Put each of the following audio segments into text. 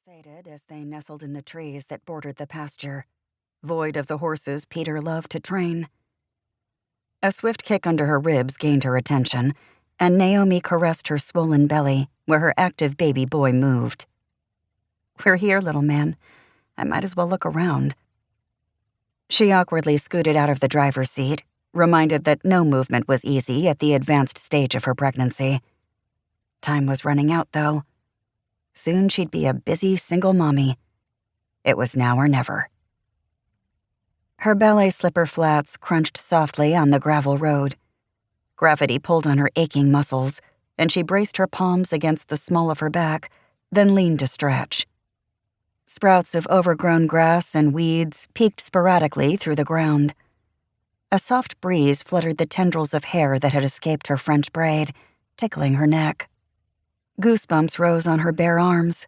faded as they nestled in the trees that bordered the pasture, void of the horses Peter loved to train. A swift kick under her ribs gained her attention, and Naomi caressed her swollen belly where her active baby boy moved. "We're here, little man. I might as well look around." She awkwardly scooted out of the driver's seat, reminded that no movement was easy at the advanced stage of her pregnancy. Time was running out, though. Soon she'd be a busy single mommy. It was now or never. Her ballet slipper flats crunched softly on the gravel road. Gravity pulled on her aching muscles, and she braced her palms against the small of her back, then leaned to stretch. Sprouts of overgrown grass and weeds peeked sporadically through the ground. A soft breeze fluttered the tendrils of hair that had escaped her French braid, tickling her neck. Goosebumps rose on her bare arms.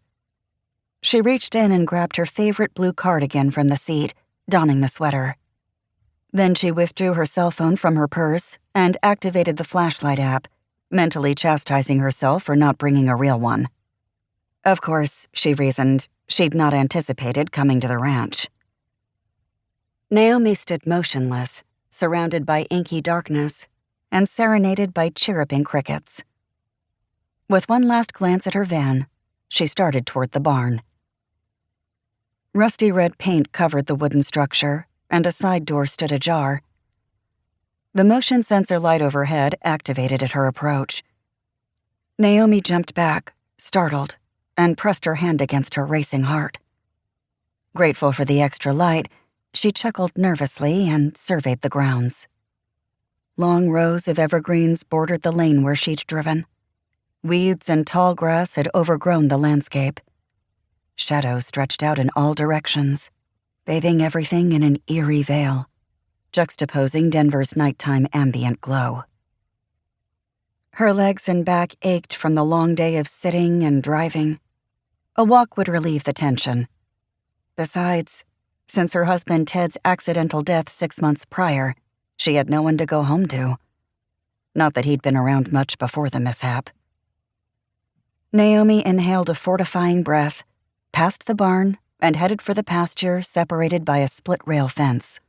She reached in and grabbed her favorite blue cardigan from the seat, donning the sweater. Then she withdrew her cell phone from her purse and activated the flashlight app, mentally chastising herself for not bringing a real one. Of course, she reasoned, she'd not anticipated coming to the ranch. Naomi stood motionless, surrounded by inky darkness, and serenaded by chirruping crickets. With one last glance at her van, she started toward the barn. Rusty red paint covered the wooden structure, and a side door stood ajar. The motion sensor light overhead activated at her approach. Naomi jumped back, startled, and pressed her hand against her racing heart. Grateful for the extra light, she chuckled nervously and surveyed the grounds. Long rows of evergreens bordered the lane where she'd driven. Weeds and tall grass had overgrown the landscape. Shadows stretched out in all directions, bathing everything in an eerie veil, juxtaposing Denver's nighttime ambient glow. Her legs and back ached from the long day of sitting and driving. A walk would relieve the tension. Besides, since her husband Ted's accidental death 6 months prior, she had no one to go home to. Not that he'd been around much before the mishap. Naomi inhaled a fortifying breath, passed the barn, and headed for the pasture separated by a split-rail fence.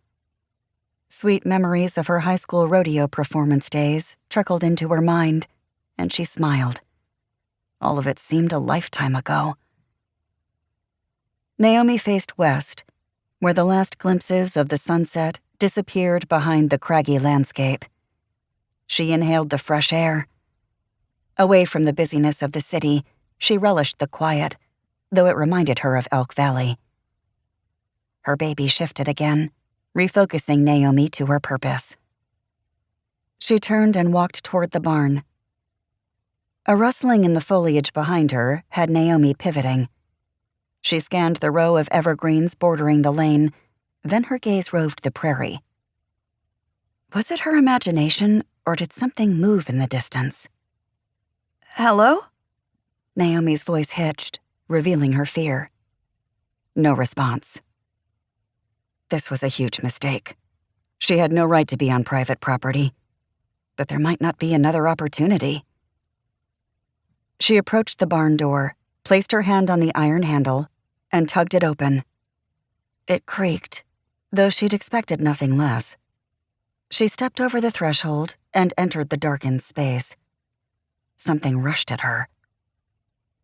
Sweet memories of her high school rodeo performance days trickled into her mind, and she smiled. All of it seemed a lifetime ago. Naomi faced west, where the last glimpses of the sunset disappeared behind the craggy landscape. She inhaled the fresh air. Away from the busyness of the city, she relished the quiet, though it reminded her of Elk Valley. Her baby shifted again, refocusing Naomi to her purpose. She turned and walked toward the barn. A rustling in the foliage behind her had Naomi pivoting. She scanned the row of evergreens bordering the lane, then her gaze roved the prairie. Was it her imagination, or did something move in the distance? "Hello?" Naomi's voice hitched, revealing her fear. No response. This was a huge mistake. She had no right to be on private property, but there might not be another opportunity. She approached the barn door, placed her hand on the iron handle, and tugged it open. It creaked, though she'd expected nothing less. She stepped over the threshold and entered the darkened space. Something rushed at her.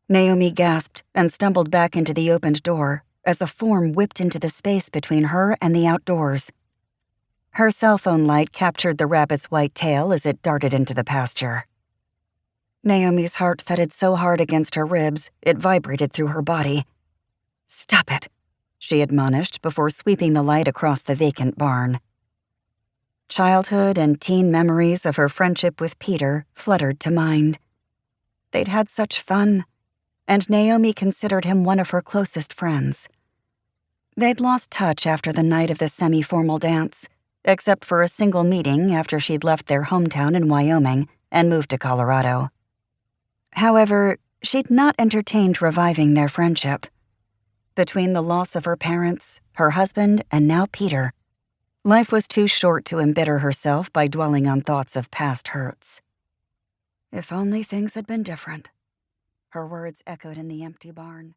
Naomi gasped and stumbled back into the opened door as a form whipped into the space between her and the outdoors. Her cell phone light captured the rabbit's white tail as it darted into the pasture. Naomi's heart thudded so hard against her ribs it vibrated through her body. "Stop it," she admonished before sweeping the light across the vacant barn. Childhood and teen memories of her friendship with Peter fluttered to mind. They'd had such fun, and Naomi considered him one of her closest friends. They'd lost touch after the night of the semi-formal dance, except for a single meeting after she'd left their hometown in Wyoming and moved to Colorado. However, she'd not entertained reviving their friendship. Between the loss of her parents, her husband, and now Peter, life was too short to embitter herself by dwelling on thoughts of past hurts. If only things had been different. Her words echoed in the empty barn.